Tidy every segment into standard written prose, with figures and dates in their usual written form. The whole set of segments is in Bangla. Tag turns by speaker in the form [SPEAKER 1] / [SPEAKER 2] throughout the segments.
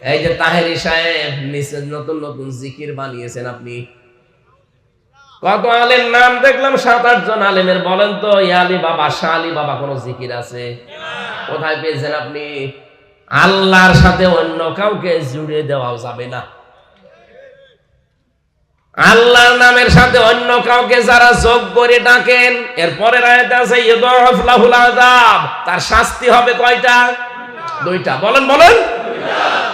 [SPEAKER 1] এই যে তাহেরি সাহেব নিচে নতুন নতুন জিকির বানিয়েছেন আপনি। কত আলেম নাম দেখলাম, 7-8 জন আলেমের। বলেন তো ইয়ালি বাবা, শাহ আলী বাবা কোন জিকির আছে? কোথায় পেয়েছেন আপনি? আল্লাহর সাথে অন্য কাউকে জুড়ে দেওয়াও যাবে না। আল্লাহর নামের সাথে অন্য কাউকে যারা যোগ করে ডাকেন, এরপরে আয়াতে আছে ইউদাফ লাহুল আযাব, তার শাস্তি হবে কয়টা? 2টা। বলেন বলেন।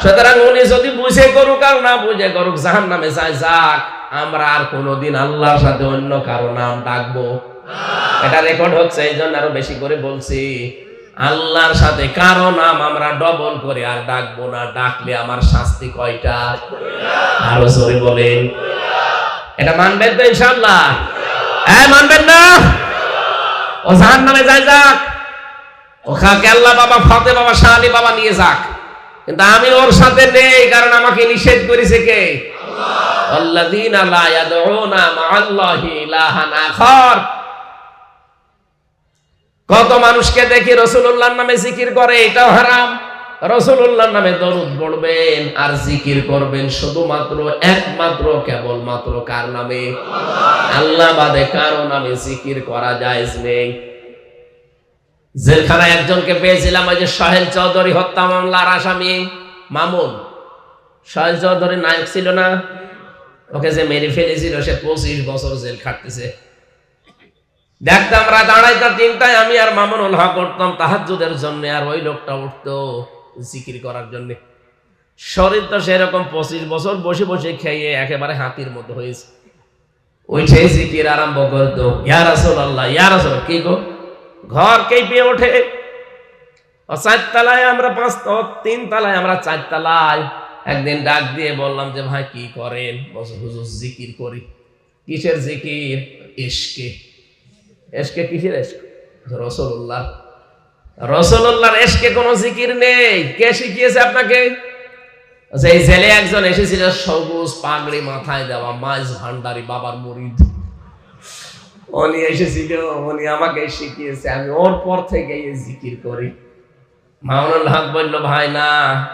[SPEAKER 1] সুতরাং উনি যদি বুঝে করুক আর না বুঝে করুক, জাহান্নামে যায় যাক। আমরা আর কোনোদিন আল্লাহর সাথে অন্য কারো নাম ডাকবো? এটা রেকর্ড হচ্ছে, এই জন্য আরো বেশি করে বলছি। আল্লাহর সাথে কারো নাম আমরা ডবল করে আর ডাকবো না। ডাকলে আমার শাস্তি কয়টা? আরো জোরে বলেন। এটা মানবেন তো ইনশাআল্লাহ? হ্যাঁ, মানবেন না? ও জাহান্নামে যায় যাক, ওখানে আল্লাহ বাবা, ফাতে বাবা, শাহ আলী বাবা নিয়ে যাক, কিন্তু আমি ওর সাথে নেই, কারণ আমাকে নিষেধ করেছে কে? আল্লাহ। আল্লাযীনা লা ইয়াদউনা মা'আল্লাহি ইলাহান আখার। কত মানুষকে দেখি রাসূলুল্লাহর নামে জিকির করে, এটাও হারাম। রাসূলুল্লাহর নামে দরুদ পড়বেন আর জিকির করবেন শুধুমাত্র একমাত্র কেবলমাত্র কার নামে? আল্লাহ বাদে কারো নামে জিকির করা জায়েজ নেই। জেলখানায় একজনকে পেয়েছিলাম, ওই যে সোহেল চৌধুরী হত্যা মামলার আসামি মামুন। সোহেল চৌধুরী নায়ক ছিল না? ওকে যে মেরে ফেলেছিল, সে 25 বছর জেল খাটতেছে। দেখতাম রাত 2:30-3টায় আমি আর মামুনুল হক উঠতাম তাহাজ্জুদের জন্য, আর ওই লোকটা উঠতো জিকির করার জন্য। শরীর তো সেরকম 25 বছর বসে বসে খেয়ে একেবারে হাতির মতো হয়েছে। ওইটাই জিকির আরম্ভ করতো, ইয়া রাসূলুল্লাহ, ইয়া রাসূল। কি গো, ঘর কেঁপে ওঠে। 4 তলায় আমরা 3 তলায় আমরা 4 তলায়। একদিন ডাক দিয়ে বললাম যে ভাই কি করেন? বলছে হুজুর জিকির করি। কিসের জিকির? ইশকে। ইশকে কিসের ইশক? রাসূলুল্লাহ। রাসূলুল্লাহর ইশকে কোনো জিকির নেই। কে শিখিয়েছে আপনাকে? এই জেলে একজন এসেছিল, সবুজ পাগড়ি মাথায় দেওয়া, মাইজ ভান্ডারি বাবার মুরিদ। উনি এসেছিল, উনি আমাকে শিখিয়েছে, আমি ওর পর থেকে এই জিকির করি। মামুনুল হক বলল, ভাই না,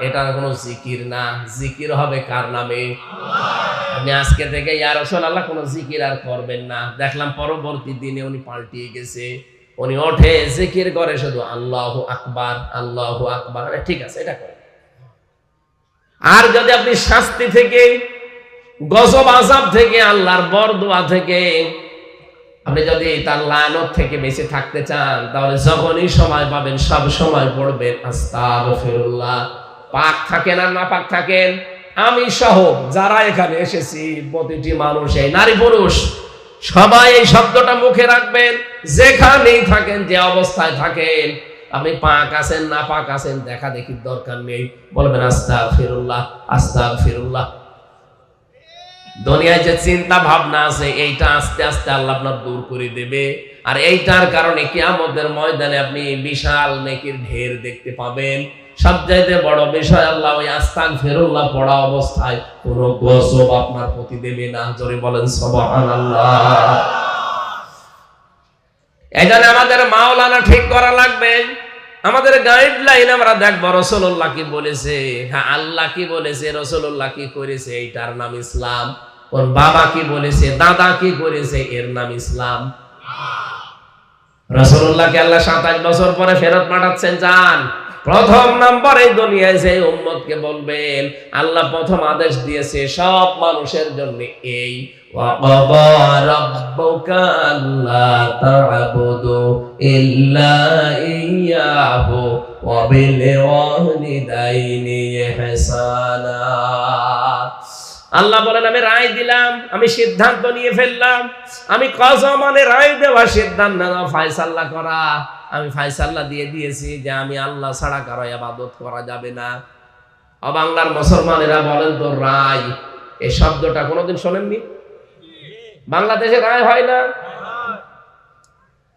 [SPEAKER 1] এটা কোনো জিকির না, জিকির হবে কার নামে? আপনি আজকে থেকে ইয়া রাসূলুল্লাহ কোনো জিকির আর করবেন না। দেখলাম পরবর্তী দিনে উনি পাল্টিয়ে গেছে। উনি ওঠে জিকির করে শুধু আল্লাহু আকবার, আল্লাহু আকবার। ঠিক আছে, এটা করে। আর যদি আপনি শাস্তি থেকে, গজব আযাব থেকে, আল্লাহর বরদোয়া থেকে, আপনি যদি তার লানত থেকে বেঁচে থাকতে চান, তাহলে যখনই সময় পাবেন সব সময় পড়বেন আস্তাগফিরুল্লাহ। পাক থাকেন আর না পাক থাকেন, আমি সহ যারা এখানে এসেছি প্রতিটি মানুষ, এই নারী পুরুষ সবাই এই শব্দটা মুখে রাখবেন। যেখানেই থাকেন, যে অবস্থায় থাকেন, আপনি পাক আছেন না পাক আছেন দেখা দেখির দরকার নেই, বলবেন আস্তাগফিরুল্লাহ, আস্তাগফিরুল্লাহ। দুনিয়ায় যে চিন্তা ভাবনা আছে, এইটা আস্তে আস্তে আল্লাহ আপনার দূর করে দেবে। আর এইটার কারণে কিয়ামতের ময়দানে আপনি বিশাল নেকির ঢের দেখতে পাবেন। সবচাইতে বড় বিষয়, আল্লাহ ওই আস্তাগফিরুল্লাহ পড়া অবস্থায় কোনো গজব আপনার প্রতি দেবে না। জোরে বলেন সুবহানাল্লাহ। এইজন্য আমাদের মাওলানা ঠিক করা লাগবে। আমাদের গাইডলাইন আমরা দেখবো রাসূলুল্লাহ কি বলেছে, হ্যাঁ আল্লাহ কি বলেছে, রাসূলুল্লাহ কি করেছে, এইটার নাম ইসলাম। ওর বাবা কি বলেছে, দাদা কি করেছে, এর নাম ইসলাম। রাসূলুল্লাহকে আল্লাহ 27 বছর পরে ফেরত পাঠাচ্ছেন। যান, প্রথম নাম্বার এই দুনিয়ায় যে উম্মতকে বলবেন, আল্লাহ প্রথম আদেশ দিয়েছে সব মানুষের জন্য এই, وَقَضَى رَبُّكَ أَلَّا تَعْبُدُوا إِلَّا إِيَّاهُ وَبِالْوَالِدَيْنِ إِحْسَانًا। আল্লাহ বলেন, আমি রায় দিলাম, আমি সিদ্ধান্ত নিয়ে ফেললাম। আমি কজা মানে রায় দেওয়া, সিদ্ধান্ত নেওয়া, ফায়সালা করা। আমি ফায়সালা দিয়ে দিয়েছি যে আমি আল্লাহ ছাড়া কারো ইবাদত করা যাবে না। বাংলার মুসলমানেরা বলেন তো রায়, এই শব্দটা কোনোদিন শোনেননি? বাংলাদেশে রায় হয় না।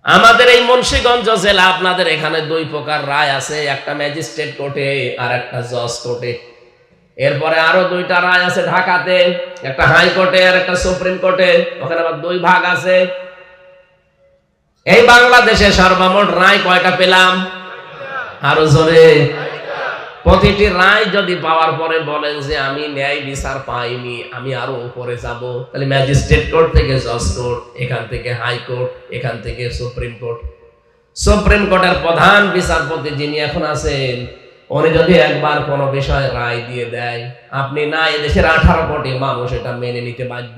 [SPEAKER 1] আমাদের এই মুন্সিগঞ্জ জেলা, আপনাদের এখানে 2 প্রকার রায় আছে, একটা ম্যাজিস্ট্রেট কোর্টে আর একটা জজ কোর্টে। এরপরে আরো 2টা রায় আছে ঢাকাতে, একটা হাইকোর্টে আর একটা সুপ্রিম কোর্টে। ওখানে আবার 2 ভাগ আছে। এই বাংলাদেশে সর্বমোট রায় কয়টা পেলাম? আরো জোরে। প্রতিটি রায় যদি পাওয়ার পরে বলেন যে আমি ন্যায় বিচার পাইনি, আমি আরো উপরে যাব, তাহলে ম্যাজিস্ট্রেট কোর্ট থেকে জজ কোর্ট, এখান থেকে হাইকোর্ট, এখান থেকে সুপ্রিম কোর্ট। সুপ্রিম কোর্টের প্রধান বিচারপতি যিনি এখন আছেন, উনি যদি একবার কোনো বিষয়ে রায় দিয়ে দেয়, আপনি না এদেশের 18 কোটি মানুষ এটা মেনে নিতে বাধ্য।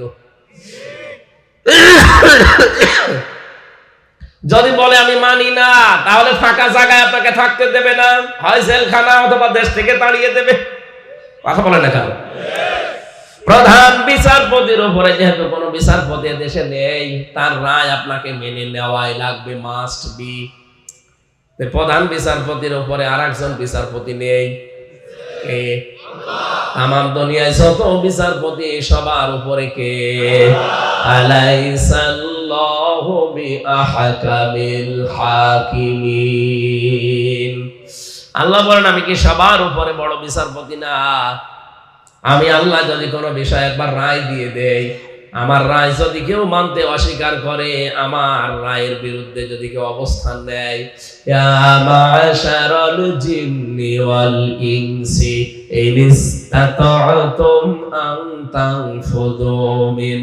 [SPEAKER 1] যদি বলে আমি মানি না, তাহলে ফাঁকা জায়গায় আপনাকে থাকতে দেবে না, হয় জেলখানা অথবা দেশ থেকে তাড়িয়ে দেবে। কথা বলে না কেন? প্রধান বিচারপতির উপরে যেহেতু কোনো বিচারপতি দেশে নেই, তার রায় আপনাকে মেনে নেওয়াই লাগবে, মাস্ট বি। প্রধান বিচারপতির উপরে আরেকজন বিচারপতি নেই, কে? তামাম দুনিয়ায় যত বিচারপতি সবার উপরে কে? আলাইসাল্লাহু বিআহকামিল হাকিমিন। আল্লাহ বলেন আমি কি সবার উপরে বড় বিচারপতি না? আমি আল্লাহ যদি কোনো বিষয় একবার রায় দিয়ে দেই, আমার রায় যদি কেউ মানতে অস্বীকার করে, আমার রায়ের বিরুদ্ধে যদি কেউ অবস্থান নেয়, ইয়া মা'শারাল জিন্নি ওয়াল ইনসি ইন ইসতাতা'তুম আন তানফুযু মিন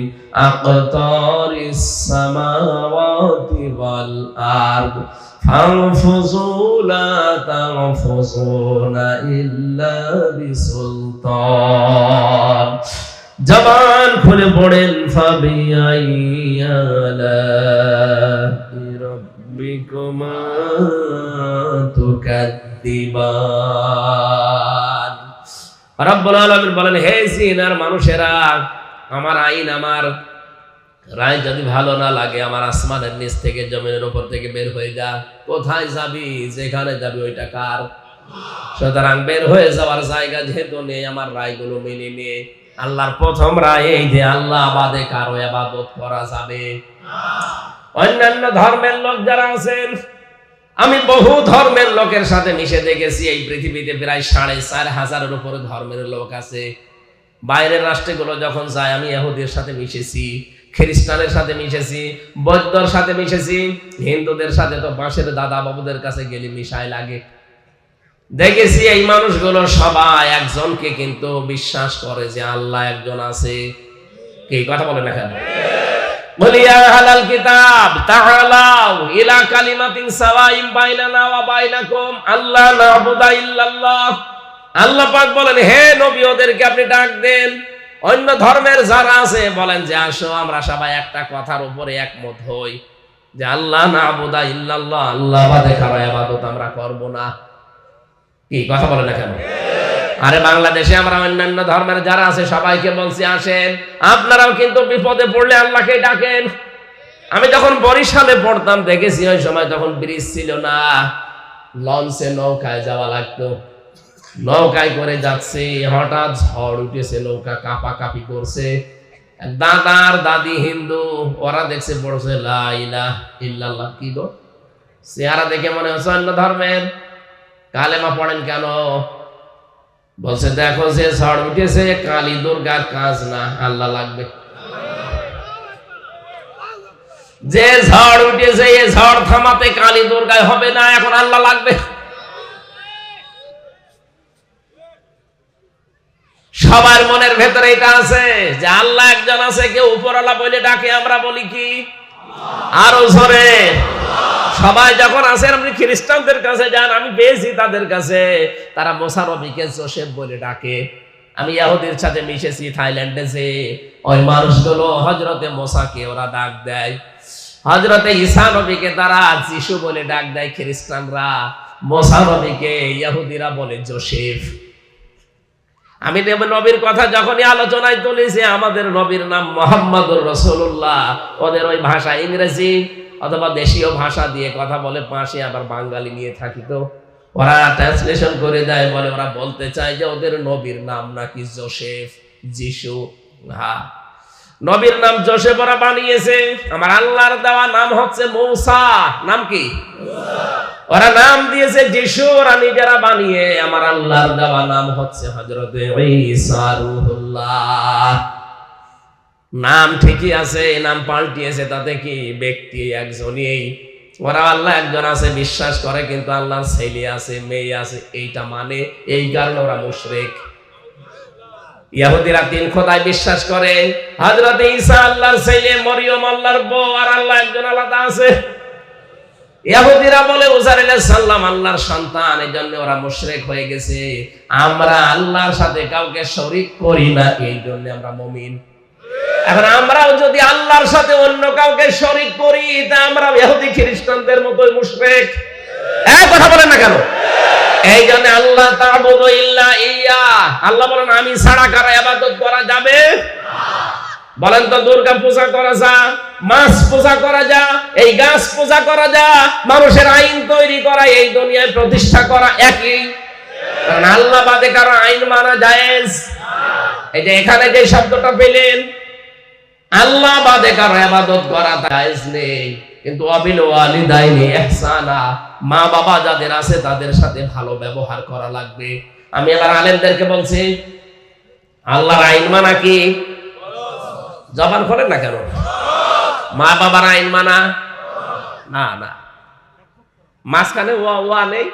[SPEAKER 1] আকতারিস সামাওয়াতি ওয়াল আরদ ফানফুযু লা তানফুযুনা ইল্লা বিসুলতান। জবান খুলে পড়েন ফাবিআইয়ি আলা'i রাব্বিকুমা তুকাদ্দিবান। রব্বুল আলামিন বলেন, হে জিনার মানুষেরা, আমার আইন, আমার রায় যদি ভালো না লাগে, আমার আসমানের নিচ থেকে জমিনের উপর থেকে বের হয়ে যা। কোথায় যাবি? যেখানে যাবি ওইটা কার? সুতরাং বের হয়ে যাওয়ার জায়গা যেহেতু নেই, আমার রায়গুলো মেনে নে। আল্লাহর প্রথম রায় এই যে আল্লাহ বাদে কারো ইবাদত করা যাবে না। অন্যান্য ধর্মের লোক যারা আছেন, আমি বহু ধর্মের লোকের সাথে মিশে দেখেছি। এই পৃথিবীতে প্রায় 4,500-এর উপরে ধর্মের লোক আছে। বাইরের রাষ্ট্রগুলো যখন যায়, আমি ইহুদির সাথে মিশেছি, খ্রিস্টানের সাথে মিশেছি, বৌদ্ধর সাথে মিশেছি, হিন্দুদের সাথে তো বাঁশের দাদা বাবুদের কাছে গেলে মিশাই লাগে। দেখেছি এই মানুষগুলো সবাই একজনকে কিন্তু বিশ্বাস করে যে আল্লাহ একজন আছে। কি কথা বলে না কেন? বলি ইয়া আহলাল কিতাব তাআলাউ ইলা কালিমাতিন সাওয়াইন বাইনানা ওয়া বাইনাকুম আল্লা না'বুদা ইল্লাল্লাহ। আল্লাহ পাক বলেন, হে নবী, ওদেরকে আপনি ডাক দেন। অন্য ধর্মের যারা আছে বলেন যে আসো আমরা সবাই একটা কথার উপরে একমত হই যে আল্লাহ না'বুদা ইল্লাল্লাহ, আল্লাহ বাদে কারো ইবাদত আমরা করব না। কি কথা বলে না কেন? আরে বাংলাদেশে আমরা অন্যান্য ধর্মের যারা আছে সবাইকে বলছি আসেন, আপনারাও কিন্তু বিপদে পড়লে আল্লাহকে ডাকেন। আমি যখন বরিশালে পড়তাম দেখেছি, ওই সময় তখন ব্রিজ ছিল না, লঞ্চে নৌকায় যাওয়া লাগতো। নৌকায় করে যাচ্ছে, হঠাৎ ঝড় উঠেছে, নৌকা কাঁপাকাঁপি করছে। দাদার দাদি হিন্দু, ওরা দেখছে পড়ছে লা ইলাহা ইল্লাল্লাহ। কি গো, চেহারা দেখে মনে হচ্ছে অন্য ধর্মের। কালেমা পড়েন কেন? বলছে দেখো যে ঝড় উঠেছে, কালী দুর্গার কাজ না, আল্লাহ লাগবে। যে ঝড় উঠেছে এই ঝড় থামাতে কালী দুর্গায় হবে না, এখন আল্লাহ লাগবে। সবার মনের ভেতরে এটা আছে যে আল্লাহ একজন আছে, কেউ উপরওয়ালা বলে ডাকে, আমরা বলি কি আরো জোরে। সবাই যখন আসেন, আপনি খ্রিস্টানদের কাছে যান, আমি পেয়েছি তাদের কাছে, তারা মোসা নবীকে জোসেফ বলে ডাকে। আমি ইহুদির সাথে মিশেছি থাইল্যান্ডে, যে ওই মানুষগুলো হযরতে মোসাকে ওরা ডাক দেয়, হযরতে ঈসা নবীকে তারা যিশু বলে ডাক দেয় খ্রিস্টানরা, মোসা নবীকে ইহুদিরা বলে জোসেফ। আমি নবীর কথা যখনই আলোচনায় তুলেছি, আমাদের নবীর নাম মুহাম্মদুর রাসূলুল্লাহ, ওদের ওই ভাষা ইংরেজি অথবা দেশীয় ভাষা দিয়ে কথা বলে, পাশে আবার বাঙালি নিয়ে থাকি, তো ওরা ট্রান্সলেশন করে দেয়, বলে ওরা বলতে চায় যে ওদের নবীর নাম নাকি জোসেফ, যিশু। হ্যাঁ, নবীর নাম জোসেফ ওরা বানিয়েছে, আমার আল্লাহর দেওয়া নাম হচ্ছে মূসা। নাম কি? ওরা নাম দিয়েছে যিশু, ওরা নিজেরা বানিয়ে। আমার আল্লাহর দেওয়া নাম হচ্ছে হযরতে ঈসা রূহুল্লাহ। নাম ঠিকই আছে, নাম পাল্টিয়েছে, তাতে কি? ব্যক্তি একজনই, ওরা আল্লাহ একজন আছে বিশ্বাস করে, কিন্তু আল্লাহর ছেলে আছে মেয়ে আছে এইটা মানে, এই কারণে ওরা মুশরিক। ইহুদিরা 3 খোদায় বিশ্বাস করে, হযরত ঈসা আল্লাহর ছেলে, মরিয়ম আল্লাহর বউ, আর আল্লাহ একজন আলাদা আছে। ইহুদিরা বলে উযাইর আলাইহিস সালাম আল্লাহর সন্তান, এজন্য ওরা মুশরিক হয়ে গেছে। আমরা আল্লাহর সাথে কাউকে শরীক করি না, এই জন্য আমরা মুমিন। এখন আমরাও যদি আল্লাহর সাথে অন্য কাউকে শরীক করি, তা আমরা ইহুদি খ্রিস্টানদের মতোই মুশরিক। এই কথা বলেন না কেন? এই জন্য আল্লাহ তা'বুদু ইল্লা ইয়া, আল্লাহ বলেন আমি ছাড়া কারো ইবাদত করা যাবে না। বলেন তো, দুর্গা পূজা করা যা, মাছ পূজা করা যা, এই গাছ পূজা করা যা, মানুষের আইন তৈরি করা, এই দুনিয়ায় প্রতিষ্ঠা করা একই। কারণ আল্লাহ বাদে কারো আইন মানা জায়েজ। এই যে এখানে যে শব্দটা পেলেন, আল্লাহ বাদে কারো ইবাদত করা জায়েজ নেই। কিন্তু ওয়াবিল ওয়ালিদাইনি ইহসানা, মা বাবা যাদের আছে তাদের সাথে ভালো ব্যবহার করা লাগবে। আমি এবার আলেমদেরকে বলছি, আল্লাহর আইন মানা কি? জবান করেন না কেন? মা বাবার আইন মানা না, না মাঝখানে ওয়া নেই।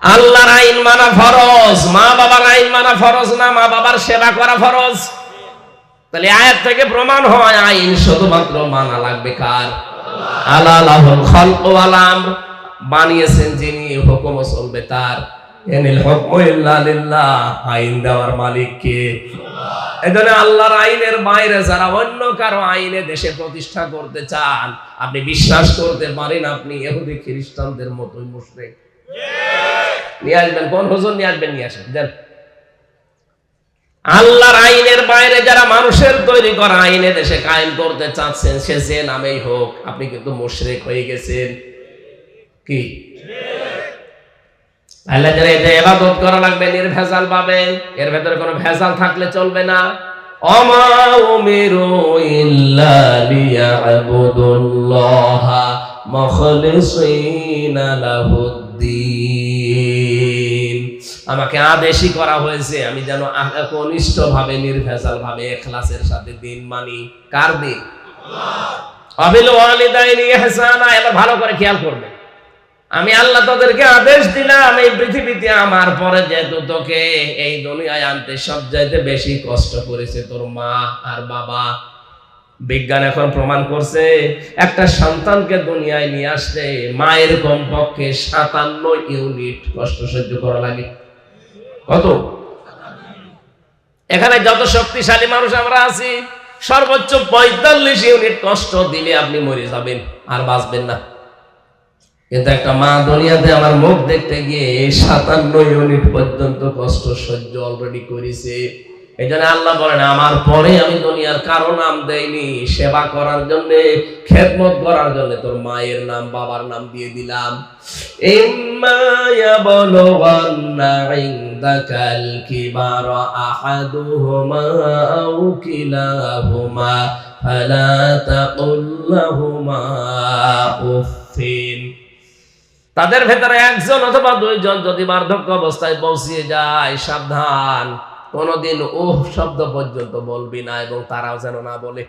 [SPEAKER 1] আল্লাহর আইন মানা ফরজ, মা বাবার আইন মানা ফরজ না, মা বাবার সেবা করা ফরজ। তাহলে আয়াত থেকে প্রমাণ হয় আইন শুধুমাত্র মানা লাগবে কার? আল্লাহ। লাহুল খালকু ওয়াল আমর, বানিয়েছেন যিনি, হুকুম চলবে তার। ইনিল হুকমু ইল্লা লিল্লাহ, আইন দেওয়ার মালিক কে? আল্লাহ। এজন্য আল্লাহর আইনের বাইরে যারা অন্য কারো আইনে দেশে প্রতিষ্ঠা করতে চান, আপনি বিশ্বাস করতে পারেন আপনি ইহুদি খ্রিস্টানদের মতোই মুশরিক। নিয়ে আসবেন কোন হুজুর? নিয়ে আসবেন, নিয়ে আসেন দেন। আল্লাহর আইনের বাইরে যারা মানুষের তৈরি করা আইনে দেশে কায়েম করতে চাচ্ছেন, সে যে নামেই হোক, আপনি কিন্তু মুশরিক হয়ে গেছেন। কি আল্লাহ যারা এটা ইবাদত করা লাগবে নির্ভেজাল ভাবে, এর ভেতরে কোনো ভেজাল থাকলে চলবে না। ওমা উমিরু ইল্লা লিয়াবুদুল্লাহা মুখলিসিনা লাহুদ্দিন, আমাকে আদেশই করা হয়েছে আমি যেন একনিষ্ঠ ভাবে নির্ভেজাল ভাবে ইখলাসের সাথে দিন মানি। কার দিন? আল্লাহ। ওয়াবিল ওয়ালিদাইনি ইহসানা, এবার ভালো করে খেয়াল করবেন। আমি আল্লাহ তোদেরকে আদেশ দিলাম, এই পৃথিবীতে আমার পরে যেহেতু তোকে এই দুনিয়ায় আনতে সবচাইতে বেশি কষ্ট করেছে তোর মা আর বাবা। বিজ্ঞান এখন প্রমাণ করছে একটা সন্তানকে দুনিয়ায় নিয়ে আসতে মায়ের কমপক্ষে 57 ইউনিট কষ্ট সহ্য করা লাগে। কত? এখানে যত শক্তিশালী মানুষ আমরা আছি, সর্বোচ্চ 45 ইউনিট কষ্ট দিলে আপনি মরে যাবেন, আর বাঁচবেন না। কিন্তু একটা মা দুনিয়াতে আমার মুখ দেখতে গিয়ে 57 ইউনিট পর্যন্ত কষ্ট সহ্য অলরেডি করেছে। এই জন্য আল্লাহ বলেন আমার পরে আমি দুনিয়ার কারো নাম দেইনি, সেবা করার জন্য, খেদমত করার জন্য তোর মায়ের নাম বাবার নাম দিয়ে দিলাম। ইম্মা ইয়াবলুগান্না ইনদাকাল কিবারা আহাদুহুমা আও কিলাহুমা ফালা তাকুল লাহুমা উফিন, তাদের ভেতরে একজন অথবা দুইজন যদি বার্ধক্য অবস্থায় পৌঁছিয়ে যায়, সাবধান, কোনদিন উফ শব্দ পর্যন্ত বলবি না, এবং তারাও যেন না বলে।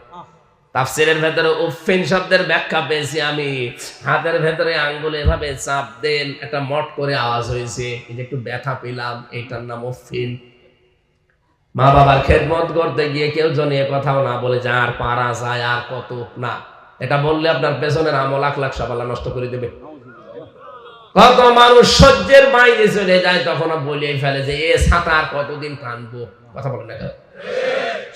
[SPEAKER 1] তাফসীরের ভেতরে উফিন শব্দের ব্যাখ্যা পেয়েছি আমি, হাতের ভেতরে আঙ্গুলে এভাবে চাপ দেন, একটা মট করে আওয়াজ হয়েছে, এই যে একটু ব্যথা পেলাম, এইটার নাম উফিন। মা বাবার খেদমত করতে গিয়ে কেউ যেন এ কথাও না বলে যে আর পারা যায়, আর কত না, এটা বললে আপনার পেছনের আমল আখলাক সব আল্লাহ নষ্ট করে দেবে। কত মানুষ সহ্যের বাইরে চলে যায়, তখন বলেই ফেলে যে এ ছাতা আর কতদিন টানবো, কথা বলে না,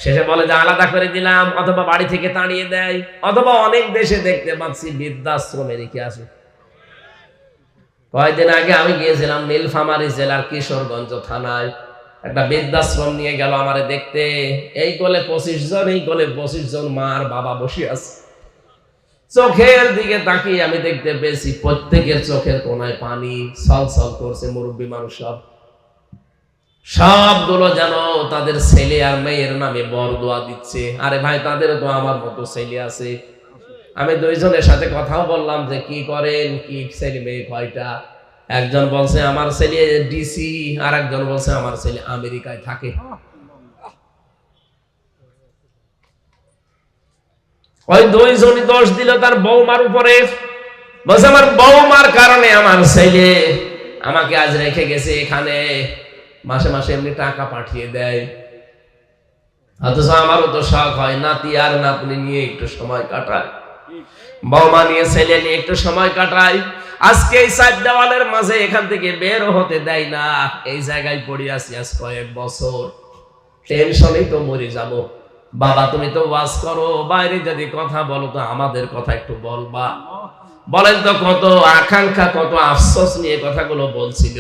[SPEAKER 1] শেষে বলে যে আলাদা করে দিলাম, অথবা বাড়ি থেকে তাড়িয়ে দেয়, অথবা অনেক দেশে দেখতে পাচ্ছি বৃদ্ধাশ্রমে রেখে আসে। কয়েকদিন আগে আমি গিয়েছিলাম নীলফামারী জেলার কিশোরগঞ্জ থানায়, একটা বৃদ্ধাশ্রম নিয়ে গেল আমারে দেখতে। এই কোলে 25 জন, এই কোলে 25 জন মা আর বাবা বসে আছে। চোখের দিকে তাকিয়ে আমি দেখতে পেয়েছি প্রত্যেকের চোখের কোনায় পানি ছলছল করছে। মুরব্বী মানুষ সবগুলো যেন তাদের ছেলে আর মেয়ের নামে বরদোয়া দিচ্ছে। আরে ভাই, তাদেরও তো আমার মতো ছেলে আছে। আমি দুইজনের সাথে কথাও বললাম যে কি করেন, কি ছেলে মেয়ে কয়টা। একজন বলছে আমার ছেলে ডিসি, আর একজন বলছে আমার ছেলে আমেরিকায় থাকে। ওই দুইজনই দোষ দিল তার বৌমার উপরে। বলছে আমার বৌমার কারণে আমার ছেলে আমাকে আজ রেখে গেছে এখানে, মাসে মাসে এমনি টাকা পাঠিয়ে দেয়, অথচ আমারও তো শখ হয় নাতি আর নাতনি নিয়ে একটু সময় কাটায়, বৌমা নিয়ে ছেলে নিয়ে একটু সময় কাটাই। আজকে এই চার দেওয়ালের মাঝে এখান থেকে বেরও হতে দেয় না, এই জায়গায় পড়ে আছি আজ কয়েক বছর, টেনশনেই তো মরে যাব। বাবা তুমি তো ওয়াজ করো, বাইরে যদি কথা বলো তো আমাদের কথা একটু বলবা। বলেন তো কত আকাঙ্ক্ষা কত আফসোস নিয়ে কথাগুলো বলছিল।